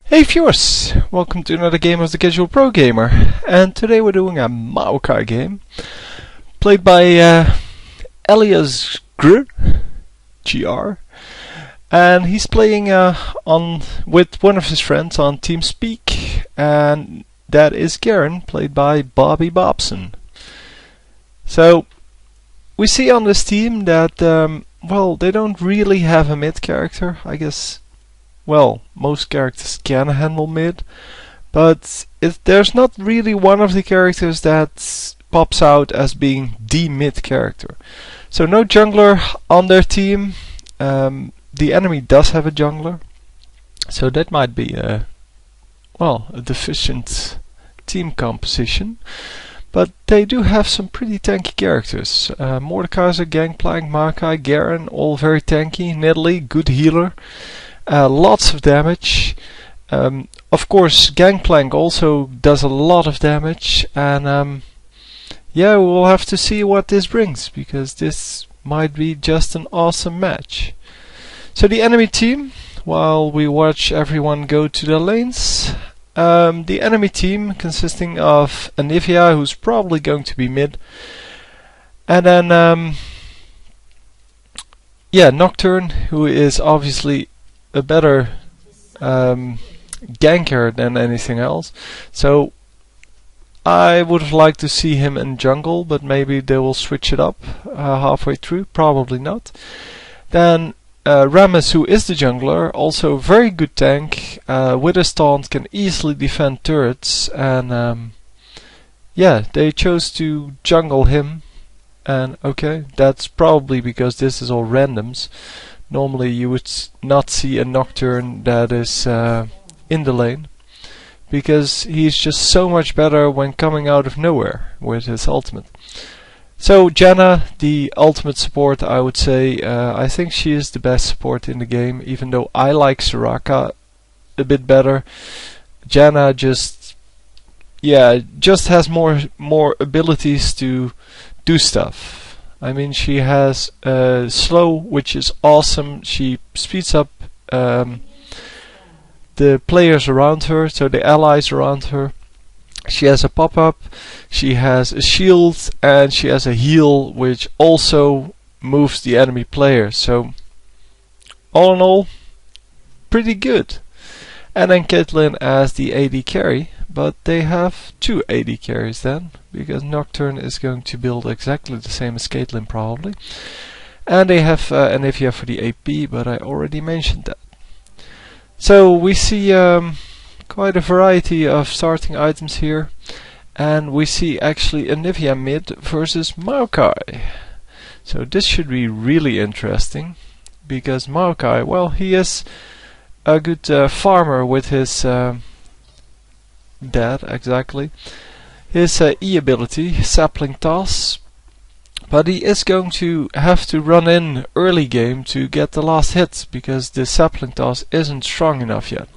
Hey viewers, welcome to another game of the Casual Pro Gamer, and today we're doing a Maokai game played by Elias Gr, and he's playing with one of his friends on TeamSpeak, and that is Garen, played by Bobby Bobson. So we see on this team that well, they don't really have a mid character, I guess. Well, most characters can handle mid, but there's not really one of the characters that pops out as being the mid character. So no jungler on their team. The enemy does have a jungler, so that might be a deficient team composition. But they do have some pretty tanky characters. Mordekaiser, Gangplank, Maokai, Garen, all very tanky. Nidalee, good healer. Lots of damage. Of course, Gangplank also does a lot of damage, and yeah, we'll have to see what this brings, because this might be just an awesome match. So the enemy team, while we watch everyone go to their lanes, the enemy team consisting of Anivia, who's probably going to be mid, and then yeah, Nocturne, who is obviously a better ganker than anything else. So I would have liked to see him in jungle, but maybe they will switch it up halfway through. Probably not. Then Rammus, who is the jungler, also very good tank. With his taunt can easily defend turrets, and yeah, they chose to jungle him. And okay, that's probably because this is all randoms. Normally you would not see a Nocturne that is in the lane, because he's just so much better when coming out of nowhere with his ultimate. So Janna, the ultimate support, I would say, I think she is the best support in the game, even though I like Soraka a bit better. Janna just has more abilities to do stuff. I mean, she has slow, which is awesome. She speeds up the players around her, so the allies around her. She has a pop-up, she has a shield, and she has a heal, which also moves the enemy player. So all in all, pretty good. And then Caitlyn as the AD carry, but they have two AD carries then, because Nocturne is going to build exactly the same as Caitlyn probably. And they have Anivia for the AP, but I already mentioned that. So we see quite a variety of starting items here, and we see actually Anivia mid versus Maokai. So this should be really interesting, because Maokai, well, he is a good farmer with his exactly. His E ability, Sapling Toss, but he is going to have to run in early game to get the last hit, because the Sapling Toss isn't strong enough yet.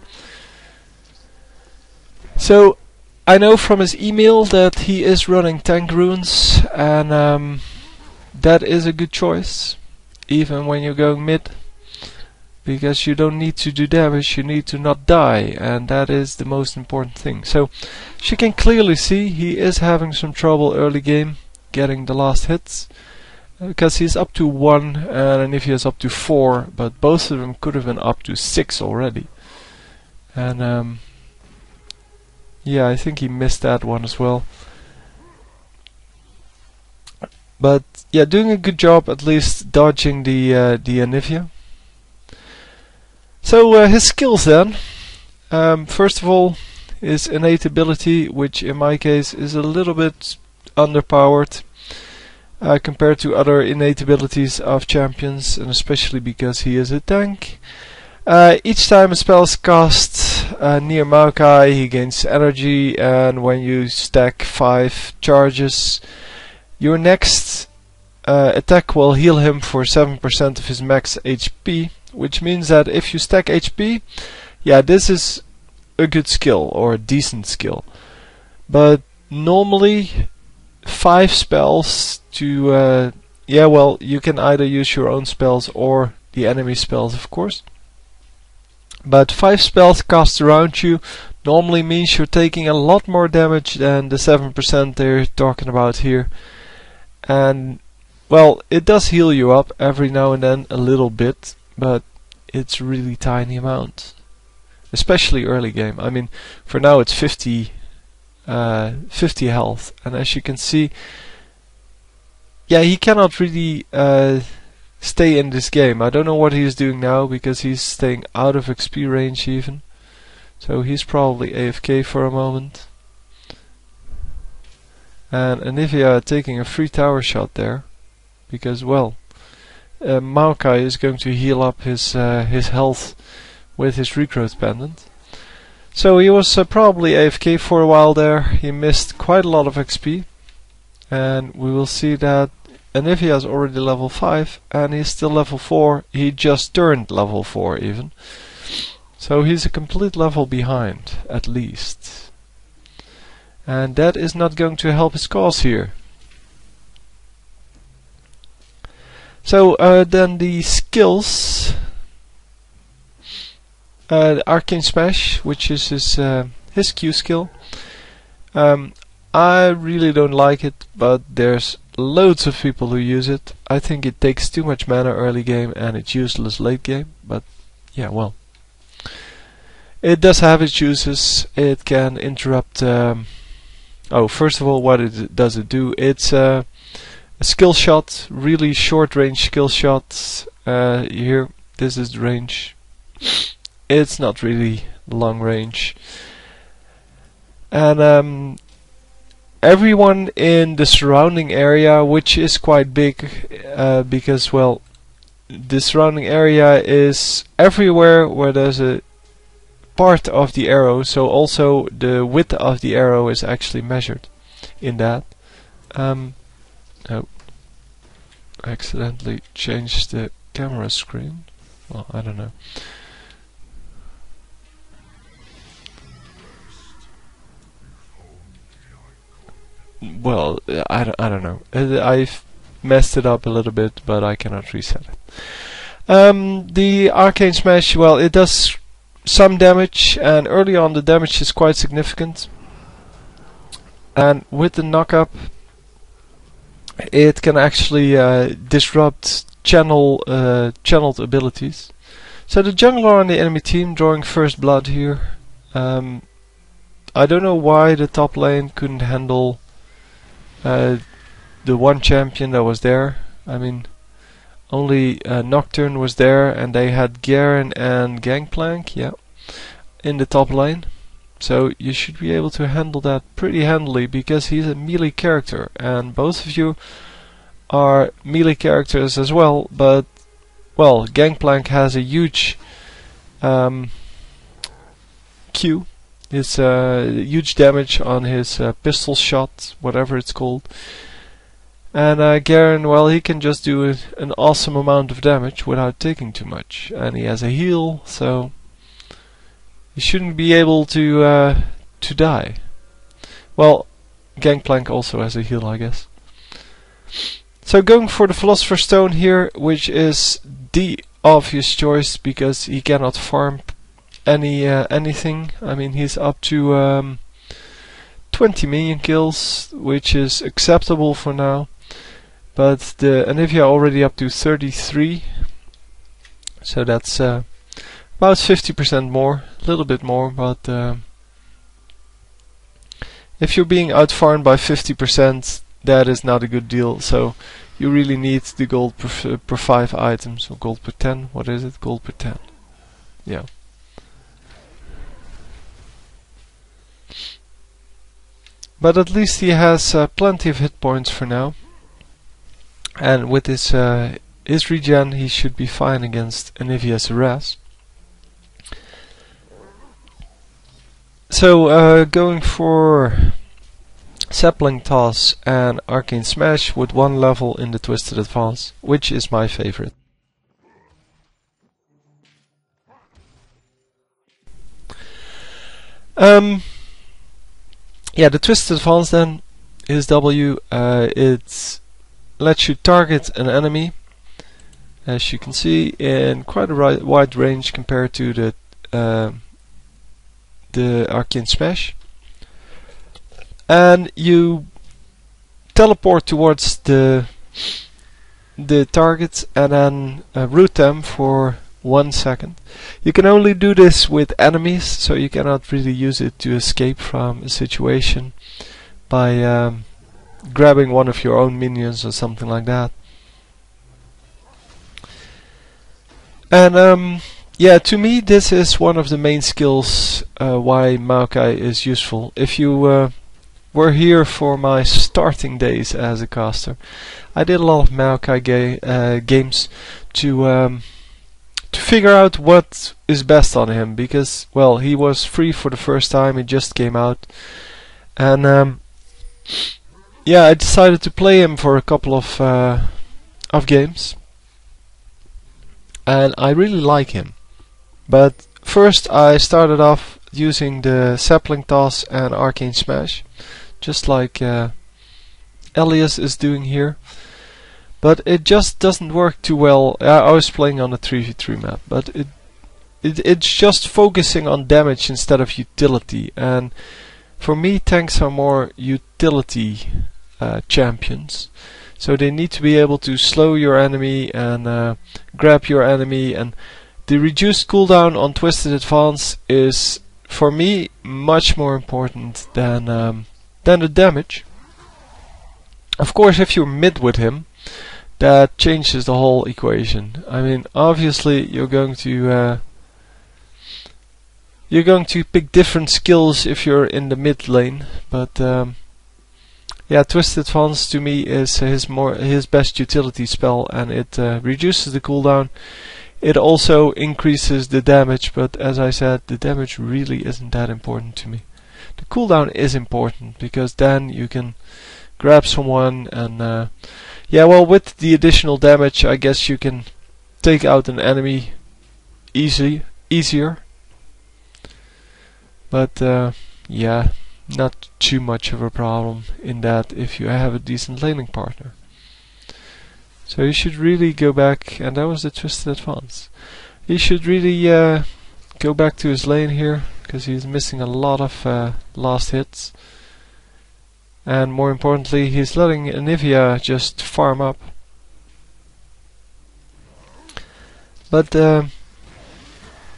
So I know from his email that he is running tank runes, and that is a good choice, even when you're going mid. Because you don't need to do damage, you need to not die, and that is the most important thing. So she can clearly see he is having some trouble early game getting the last hits, because he's up to 1 and if he is up to 4, but both of them could have been up to 6 already. And yeah, I think he missed that one as well. But yeah, doing a good job at least dodging the Anivia. So his skills then, first of all, his innate ability, which in my case is a little bit underpowered compared to other innate abilities of champions, and especially because he is a tank. Each time a spell is cast near Maokai, he gains energy, and when you stack 5 charges, your next attack will heal him for 7% of his max HP. Which means that if you stack HP, yeah, this is a good skill, or a decent skill. But normally 5 spells to yeah, well, you can either use your own spells or the enemy spells, of course. But 5 spells cast around you normally means you're taking a lot more damage than the 7% they're talking about here. And well, it does heal you up every now and then a little bit, but it's really tiny amount. Especially early game. I mean, for now it's 50 health, and as you can see, yeah, he cannot really stay in this game. I don't know what he's doing now, because he's staying out of XP range even. So he's probably AFK for a moment. And Anivia taking a free tower shot there, because well, Maokai is going to heal up his health with his regrowth pendant. So he was probably AFK for a while there. He missed quite a lot of XP, and we will see that Anivia is already level 5 and he's still level 4. He just turned level 4 even. So he's a complete level behind, at least. And that is not going to help his cause here. So then the skills. The Arcane Smash, which is his Q skill. I really don't like it, but there's loads of people who use it. I think it takes too much mana early game and it's useless late game, but yeah, well. It does have its uses. It can interrupt... oh, first of all, what does it do? It's a skill shot, really short range skill shots. Here, this is the range. It's not really long range. And everyone in the surrounding area, which is quite big, because well, the surrounding area is everywhere where there's a part of the arrow, so also the width of the arrow is actually measured in that. Oh, I accidentally changed the camera screen. Well, I don't know. Well, I don't know. I've messed it up a little bit, but I cannot reset it. The Arcane Smash, well, it does some damage, and early on the damage is quite significant. And with the knock-up, it can actually disrupt channeled abilities. So the jungler on the enemy team drawing first blood here. I don't know why the top lane couldn't handle the one champion that was there. I mean, only Nocturne was there, and they had Garen and Gangplank, yeah, in the top lane. So you should be able to handle that pretty handily, because he's a melee character, and both of you are melee characters as well. But well, Gangplank has a huge Q. It's huge damage on his pistol shot, whatever it's called. And Garen, well, he can just do an awesome amount of damage without taking too much. And he has a heal, so he shouldn't be able to die. Well, Gangplank also has a heal, I guess. So going for the Philosopher's Stone here, which is the obvious choice, because he cannot farm anything. I mean, he's up to 20 minion kills, which is acceptable for now. But the Anivia already up to 33, so that's about 50% more, a little bit more. But if you're being outfarmed by 50%, that is not a good deal. So you really need the gold per 5 items, or gold per 10. What is it? Gold per 10. Yeah. But at least he has plenty of hit points for now, and with his regen he should be fine against Anivia's harass. So going for Sapling Toss and Arcane Smash with one level in the Twisted Advance, which is my favorite. Yeah, the Twisted Advance then, his W, it lets you target an enemy, as you can see, in quite a wide range compared to the the Arcane Smash, and you teleport towards the target and then root them for 1 second. You can only do this with enemies, so you cannot really use it to escape from a situation by grabbing one of your own minions or something like that. And yeah, to me this is one of the main skills why Maokai is useful. If you were here for my starting days as a caster, I did a lot of Maokai games to figure out what is best on him, because, well, he was free for the first time, he just came out, and yeah, I decided to play him for a couple of games, and I really like him. But first I started off using the Sapling Toss and Arcane Smash, just like Elias is doing here. But it just doesn't work too well. I was playing on a 3v3 map, but it's just focusing on damage instead of utility. And for me, tanks are more utility champions. So they need to be able to slow your enemy and grab your enemy. And the reduced cooldown on Twisted Advance is, for me, much more important than the damage. Of course, if you're mid with him, that changes the whole equation. I mean, obviously you're going to pick different skills if you're in the mid lane, but yeah, Twisted Advance to me is his best utility spell, and it reduces the cooldown. It also increases the damage, but as I said, the damage really isn't that important to me. The cooldown is important because then you can grab someone and yeah, well, with the additional damage, I guess you can take out an enemy easier. But yeah, not too much of a problem in that if you have a decent laning partner. So you should really go back, and that was the Twisted Advance. He should really go back to his lane here, because he's missing a lot of last hits. And more importantly, he's letting Anivia just farm up. But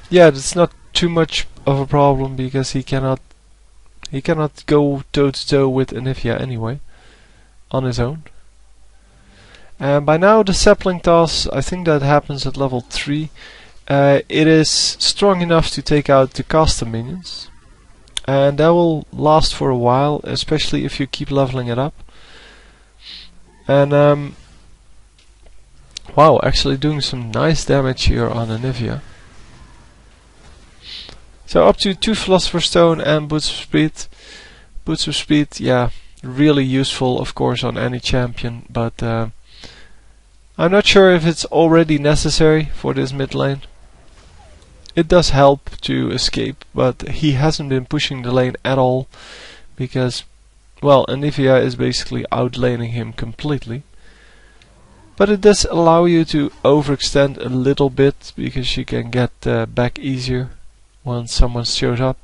yeah, it's not too much of a problem because he cannot go toe to toe with Anivia anyway on his own. And by now the Sapling Toss, I think that happens at level 3. It is strong enough to take out the caster minions. And that will last for a while, especially if you keep leveling it up. And wow, actually doing some nice damage here on Anivia. So up to 2 Philosopher's Stone and Boots of Speed. Boots of Speed, yeah, really useful of course on any champion, but I'm not sure if it's already necessary for this mid lane. It does help to escape, but he hasn't been pushing the lane at all because, well, Anivia is basically outlaning him completely. But it does allow you to overextend a little bit because you can get back easier once someone shows up.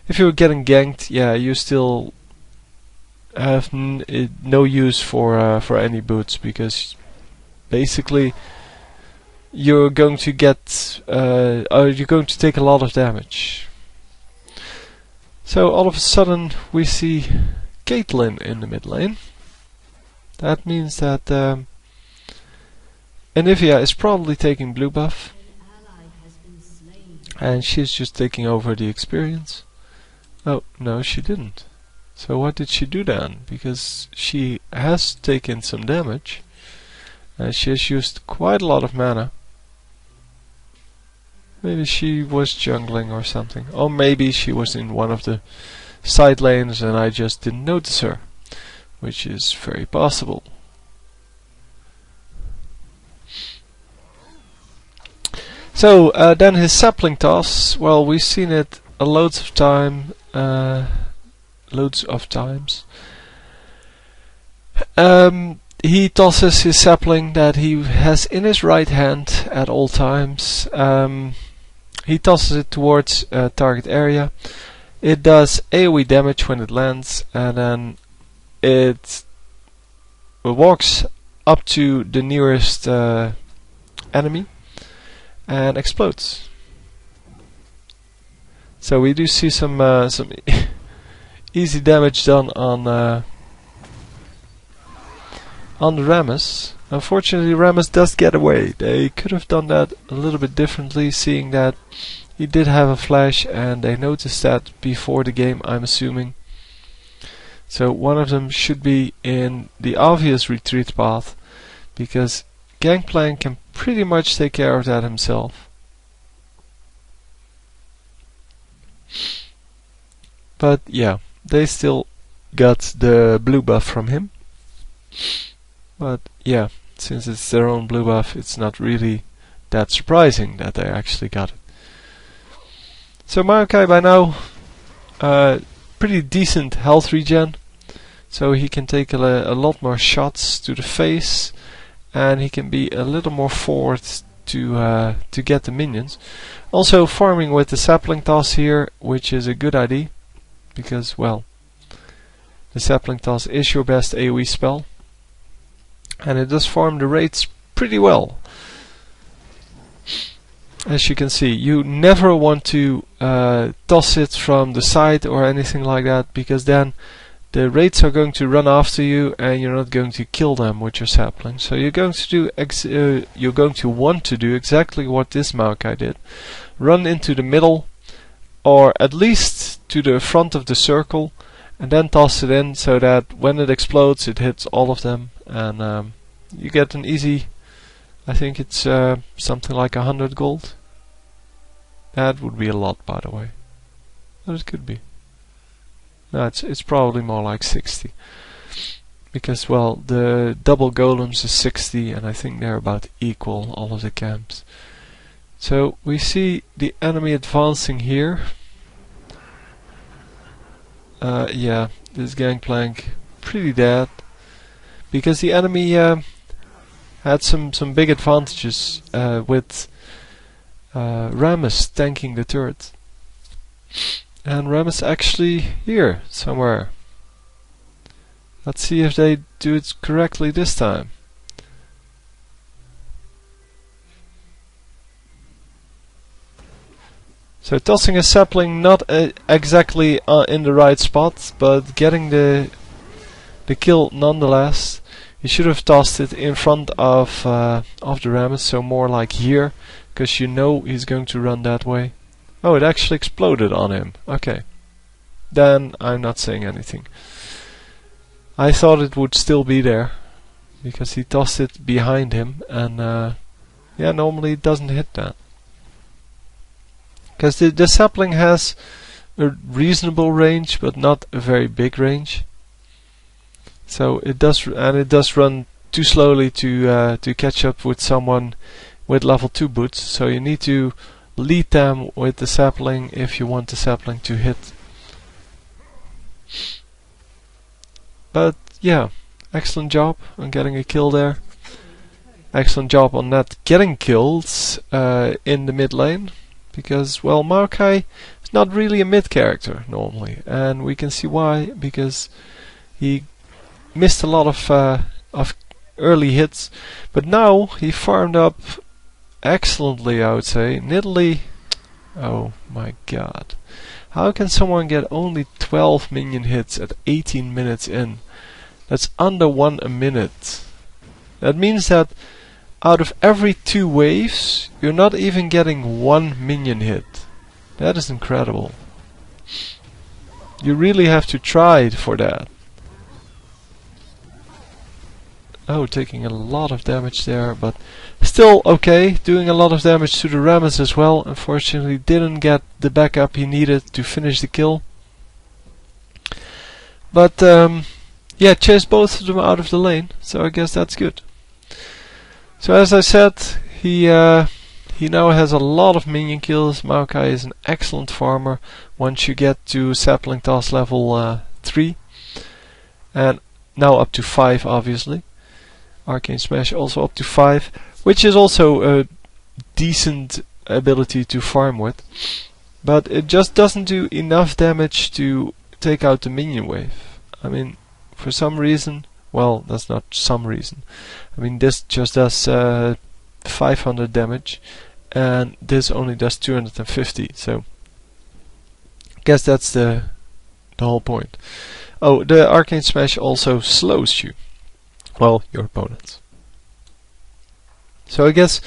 If you're getting ganked, yeah, you still have no use for any boots because basically you're going to get you're going to take a lot of damage. So all of a sudden we see Caitlyn in the mid lane. That means that Anivia is probably taking blue buff, and she's just taking over the experience. Oh no, she didn't. So what did she do then? Because she has taken some damage and she has used quite a lot of mana. Maybe she was jungling or something. Or maybe she was in one of the side lanes and I just didn't notice her. Which is very possible. So then his Sapling Toss. Well, we've seen it loads of times. He tosses his sapling that he has in his right hand at all times. he tosses it towards target area. It does AoE damage when it lands, and then it walks up to the nearest enemy and explodes. So we do see some easy damage done on the Rammus. Unfortunately, Rammus does get away. They could have done that a little bit differently, seeing that he did have a flash and they noticed that before the game, I'm assuming. So one of them should be in the obvious retreat path, because Gangplank can pretty much take care of that himself. But yeah, they still got the blue buff from him. But yeah, since it's their own blue buff, it's not really that surprising that they actually got it. So Maokai by now, pretty decent health regen, so he can take a lot more shots to the face, and he can be a little more forward to get the minions. Also farming with the Sapling Toss here, which is a good idea, because well, the Sapling Toss is your best AoE spell, and it does farm the raids pretty well. As you can see, you never want to toss it from the side or anything like that, because then the raids are going to run after you and you're not going to kill them with your sapling. So you're going to want to do exactly what this Maokai did. Run into the middle, or at least to the front of the circle, and then toss it in so that when it explodes it hits all of them, and you get an easy, I think it's something like 100 gold. That would be a lot, by the way. But it could be. No, it's probably more like 60. Because, well, the double golems is 60, and I think they're about equal, all of the camps. So we see the enemy advancing here. Yeah, this Gangplank pretty dead, because the enemy had some big advantages with Rammus tanking the turret, and Rammus actually here somewhere. Let's see if they do it correctly this time. So tossing a sapling, not exactly in the right spot, but getting the kill nonetheless. You should have tossed it in front of the Rammus, so more like here, because you know he's going to run that way. Oh, it actually exploded on him. Okay, then I'm not saying anything. I thought it would still be there, because he tossed it behind him, and yeah, normally it doesn't hit that. Because the sapling has a reasonable range, but not a very big range. So it does, and it does run too slowly to catch up with someone with level 2 boots. So you need to lead them with the sapling if you want the sapling to hit. But yeah, excellent job on getting a kill there. Excellent job on not getting kills in the mid lane. Because, well, Maokai is not really a mid character normally, and we can see why, because he missed a lot of early hits, but now he farmed up excellently, I would say. Nidalee, oh my god, how can someone get only 12 minion hits at 18 minutes in? That's under 1 a minute. That means that out of every 2 waves, you're not even getting 1 minion hit. That is incredible. You really have to try for that. Oh, taking a lot of damage there, but still okay. Doing a lot of damage to the Rammus as well. Unfortunately, didn't get the backup he needed to finish the kill. But yeah, chased both of them out of the lane, so I guess that's good. So as I said, he now has a lot of minion kills. Maokai is an excellent farmer once you get to Sapling Toss level 3, and now up to 5 obviously. Arcane Smash also up to 5, which is also a decent ability to farm with. But it just doesn't do enough damage to take out the minion wave. I mean, for some reason, well, that's not some reason. I mean, this just does 500 damage, and this only does 250. So, I guess that's the whole point. Oh, the Arcane Smash also slows you. Well, your opponents. So I guess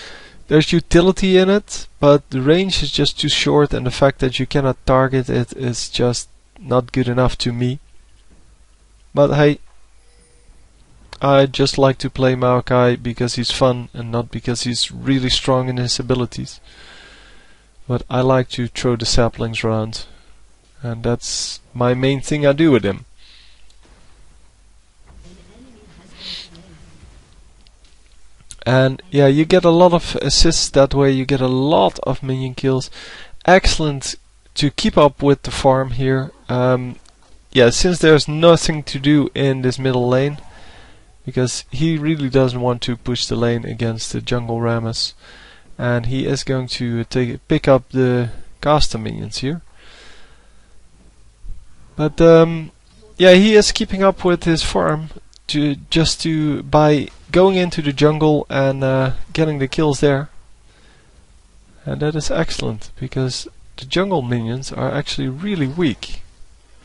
there's utility in it, but the range is just too short, and the fact that you cannot target it is just not good enough to me. But hey, I just like to play Maokai because he's fun and not because he's really strong in his abilities. But I like to throw the saplings around, and that's my main thing I do with him. And yeah, you get a lot of assists that way, you get a lot of minion kills. Excellent to keep up with the farm here. Yeah, since there's nothing to do in this middle lane, because he really doesn't want to push the lane against the jungle Rammus, and he is going to pick up the caster minions here. But yeah, he is keeping up with his farm by going into the jungle and getting the kills there. And that is excellent, because the jungle minions are actually really weak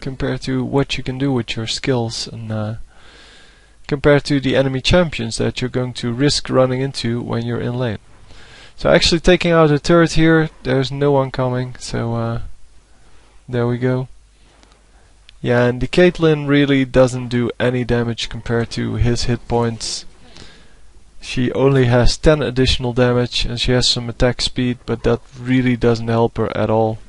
compared to what you can do with your skills, and compared to the enemy champions that you're going to risk running into when you're in lane. So actually taking out a turret here, there's no one coming, so there we go. Yeah, and the Caitlyn really doesn't do any damage compared to his hit points. She only has 10 additional damage, and she has some attack speed, but that really doesn't help her at all.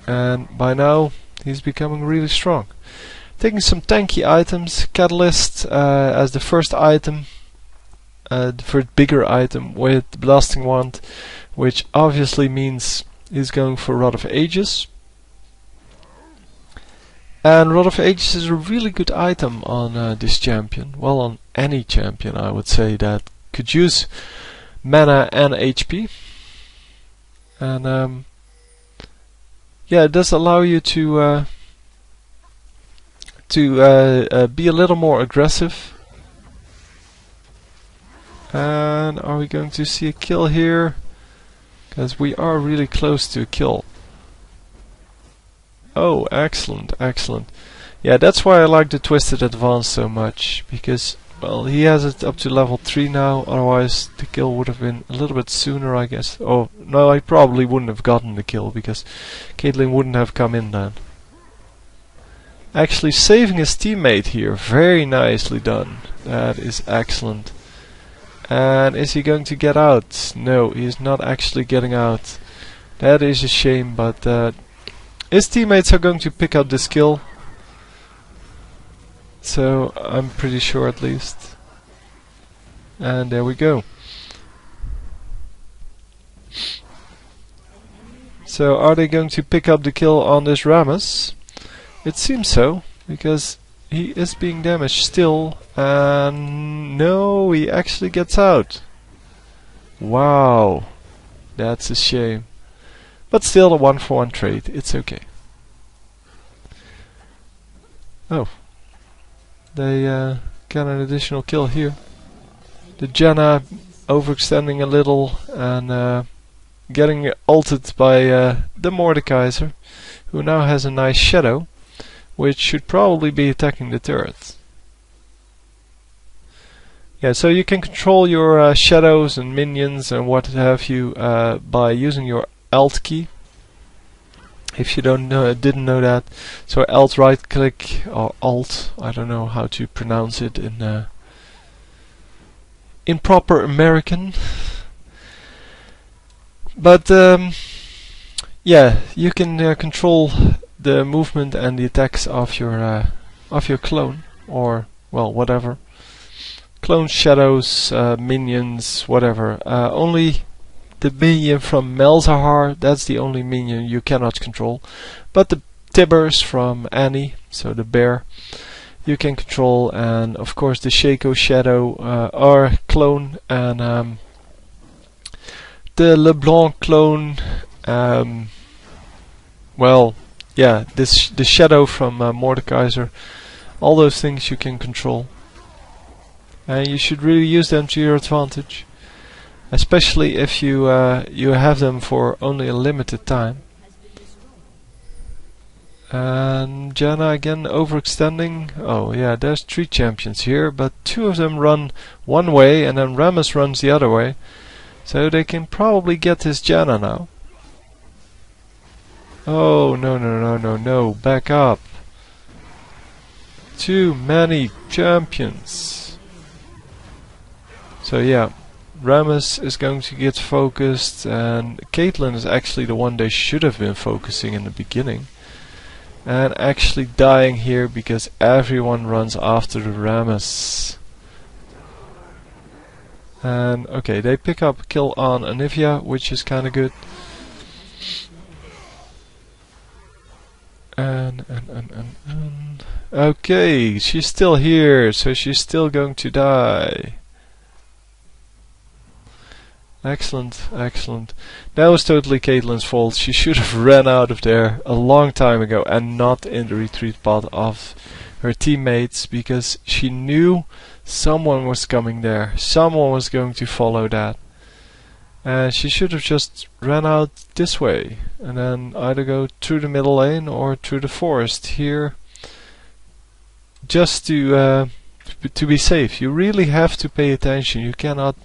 And by now he's becoming really strong. Taking some tanky items, Catalyst as the first item, the first bigger item with the Blasting Wand, which obviously means he's going for Rod of Ages. And Rod of Ages is a really good item on this champion. Well, on any champion, I would say, that could use mana and HP. And yeah, it does allow you to be a little more aggressive. And are we going to see a kill here? Because we are really close to a kill. Oh, excellent, excellent. Yeah, that's why I like the Twisted Advance so much, because, well, he has it up to level 3 now, otherwise the kill would have been a little bit sooner, I guess. Oh, no, I probably wouldn't have gotten the kill, because Caitlyn wouldn't have come in then. Actually saving his teammate here, very nicely done. That is excellent. And is he going to get out? No, he is not actually getting out. That is a shame, but his teammates are going to pick up this kill. So I'm pretty sure, at least. And there we go. So are they going to pick up the kill on this Rammus? It seems so, because he is being damaged still, and no, he actually gets out. Wow, that's a shame. But still a 1-for-1 trade, it's okay. Oh, they got an additional kill here. The Janna overextending a little and getting ulted by the Mordekaiser, who now has a nice shadow, which should probably be attacking the turret. Yeah, so you can control your shadows and minions and what have you by using your Alt key. If you didn't know that, so Alt right click or Alt, I don't know how to pronounce it in proper American. But yeah, you can control the movement and the attacks of your clone, or well, whatever. Clone, shadows, minions, whatever. Only the minion from Malzahar, that's the only minion you cannot control. But the Tibbers from Annie, so the bear, you can control, and of course the Shaco Shadow R clone and the LeBlanc clone. Well, yeah, the Shadow from Mordekaiser. All those things you can control, and you should really use them to your advantage, especially if you you have them for only a limited time. And Janna again overextending. Oh yeah, there's 3 champions here, but 2 of them run one way and then Rammus runs the other way. So they can probably get this Janna now. Oh no no no no no, back up. Too many champions. So yeah, Rammus is going to get focused, and Caitlyn is actually the one they should have been focusing in the beginning. And actually dying here because everyone runs after the Rammus. And okay, they pick up a kill on Anivia, which is kinda good. And okay, she's still here, so she's still going to die. Excellent, excellent. That was totally Caitlyn's fault. She should have ran out of there a long time ago and not in the retreat pod of her teammates, because she knew someone was coming there. Someone was going to follow that. And she should have just ran out this way and then either go through the middle lane or through the forest here, just to be safe. You really have to pay attention. You cannot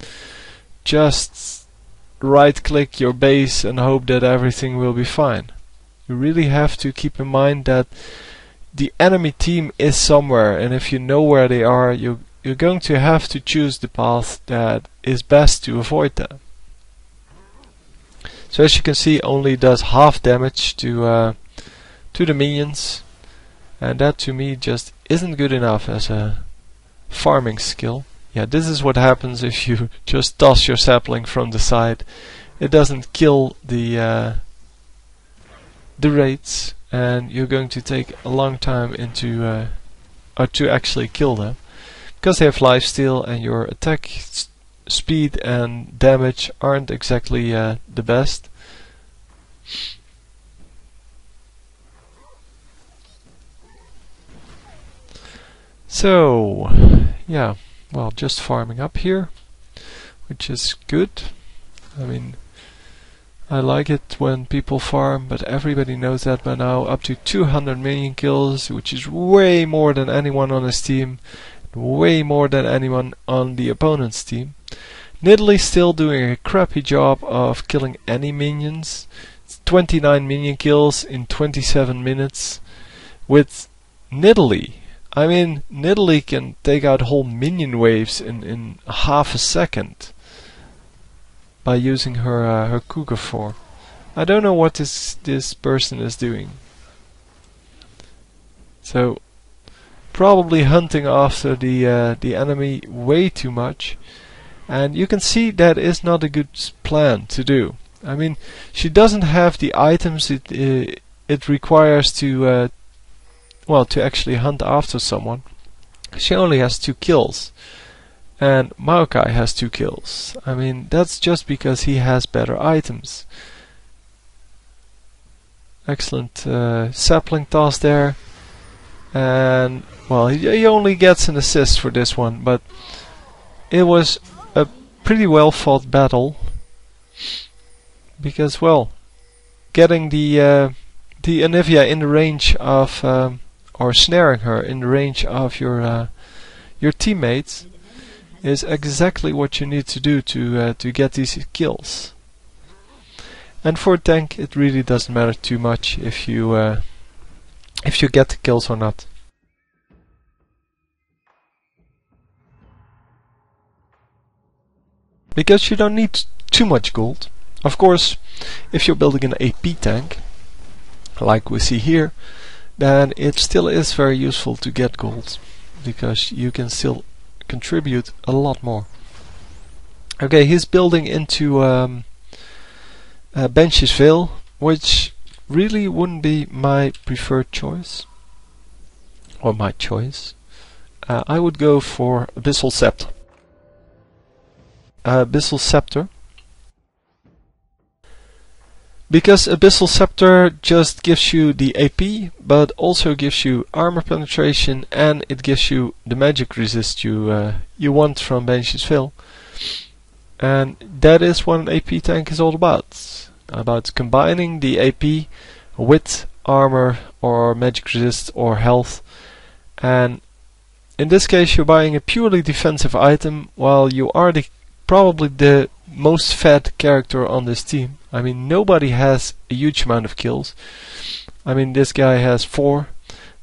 just right click your base and hope that everything will be fine. You really have to keep in mind that the enemy team is somewhere, and if you know where they are, you're going to have to choose the path that is best to avoid them. So as you can see, only does half damage to the minions, and that to me just isn't good enough as a farming skill. Yeah, this is what happens if you just toss your sapling from the side. It doesn't kill the raids, and you're going to take a long time to actually kill them, because they have lifesteal and your attack speed and damage aren't exactly the best. So yeah, well, just farming up here, which is good. I mean, I like it when people farm, but everybody knows that by now. Up to 200 minion kills, which is way more than anyone on his team, way more than anyone on the opponent's team. Nidalee still doing a crappy job of killing any minions. It's 29 minion kills in 27 minutes with Nidalee. I mean, Nidalee can take out whole minion waves in half a second by using her Cougar form. I don't know what this person is doing. So probably hunting after the enemy way too much, and you can see that is not a good plan to do. I mean, she doesn't have the items it requires to to actually hunt after someone. She only has 2 kills, and Maokai has 2 kills. I mean, that's just because he has better items. Excellent Sapling Toss there, and well, he only gets an assist for this one, but it was a pretty well fought battle, because, well, getting the Anivia in the range of or snaring her in the range of your teammates is exactly what you need to do to get these kills. And for a tank, it really doesn't matter too much if you get the kills or not. Because you don't need too much gold. Of course, if you're building an AP tank, like we see here, then it still is very useful to get gold, because you can still contribute a lot more. Okay, he's building into Bench's Veil, which really wouldn't be my preferred choice, or my choice. I would go for Abyssal Scepter. Abyssal Scepter. Because Abyssal Scepter just gives you the AP, but also gives you armor penetration, and it gives you the magic resist you want from Banshee's Veil. And that is what an AP tank is all about. About combining the AP with armor or magic resist or health. And in this case you're buying a purely defensive item, while you are probably the most fed character on this team. I mean, nobody has a huge amount of kills. I mean, this guy has 4,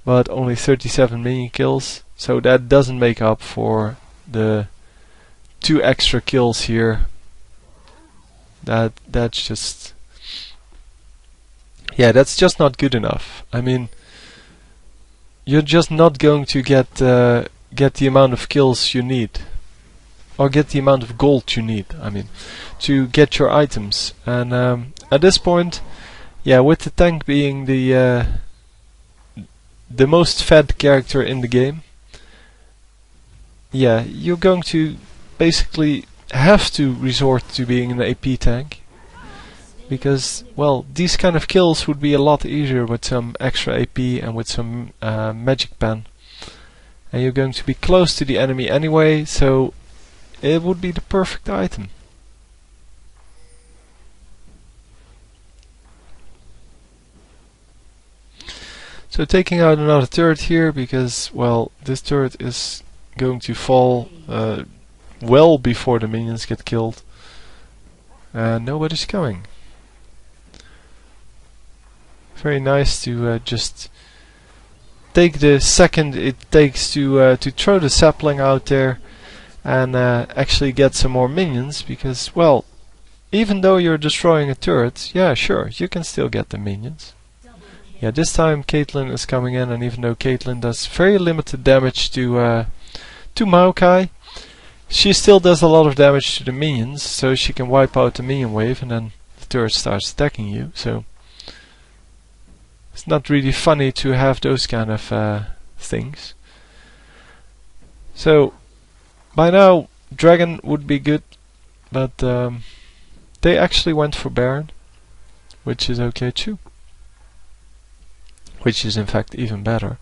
but only 37 minion kills, so that doesn't make up for the 2 extra kills here. That's just, yeah, that's just not good enough. I mean, you're just not going to get the amount of kills you need, or get the amount of gold you need, I mean, to get your items. And at this point, yeah, with the tank being the most fed character in the game, yeah, you're going to basically have to resort to being an AP tank, because, well, these kind of kills would be a lot easier with some extra AP and with some magic pen, and you're going to be close to the enemy anyway, so it would be the perfect item. So taking out another turret here, because, well, this turret is going to fall well before the minions get killed, and nobody's coming. Very nice to just take the second it takes to throw the sapling out there and actually get some more minions, because, well, even though you're destroying a turret, yeah, sure, you can still get the minions. Yeah, this time Caitlyn is coming in, and even though Caitlyn does very limited damage to Maokai, she still does a lot of damage to the minions, so she can wipe out the minion wave and then the turret starts attacking you. So it's not really funny to have those kind of things. So by now Dragon would be good, but they actually went for Baron, which is okay too. Which is in fact even better.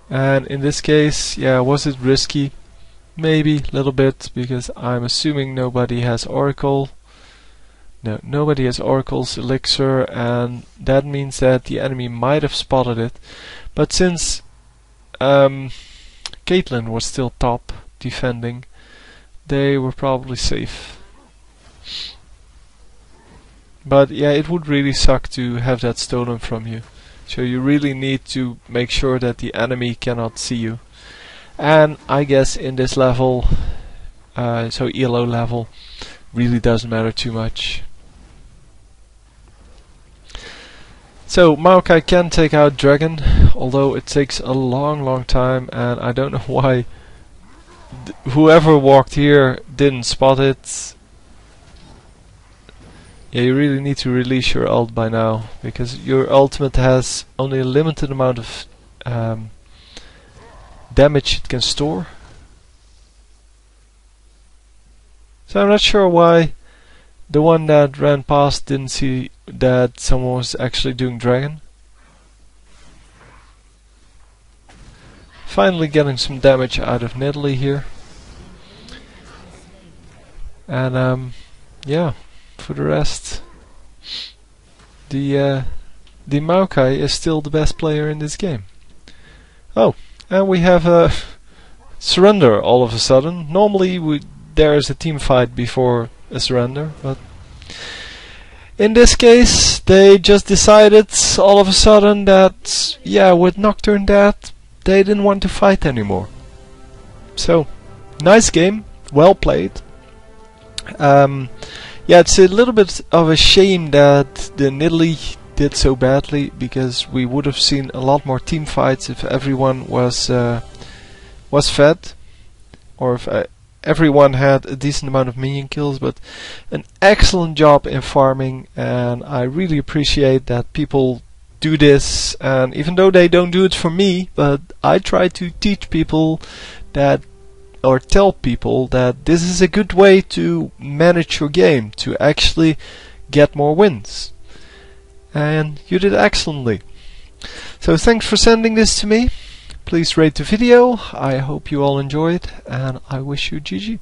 And in this case, yeah, was it risky? Maybe a little bit, because I'm assuming nobody has Oracle. No, nobody has Oracle's elixir, and that means that the enemy might have spotted it. But since Caitlyn was still top defending, they were probably safe. But yeah, it would really suck to have that stolen from you. So you really need to make sure that the enemy cannot see you. And I guess in this level, so ELO level, really doesn't matter too much. So Maokai can take out Dragon, although it takes a long time, and I don't know why whoever walked here didn't spot it. Yeah, you really need to release your ult by now, because your ultimate has only a limited amount of damage it can store. So I'm not sure why the one that ran past didn't see that someone was actually doing Dragon. Finally getting some damage out of Nidalee here. And yeah. For the rest, the Maokai is still the best player in this game. Oh, and we have a surrender all of a sudden. Normally there is a team fight before a surrender, but in this case they just decided all of a sudden that, yeah, with Nocturne dead, they didn't want to fight anymore. So, nice game, well played. Yeah, it's a little bit of a shame that the Nidalee did so badly, because we would have seen a lot more team fights if everyone was fed, or if everyone had a decent amount of minion kills. But an excellent job in farming, and I really appreciate that people do this, and even though they don't do it for me, but I try to teach people that, or tell people that this is a good way to manage your game, to actually get more wins. And you did excellently. So thanks for sending this to me. Please rate the video. I hope you all enjoyed, and I wish you GG.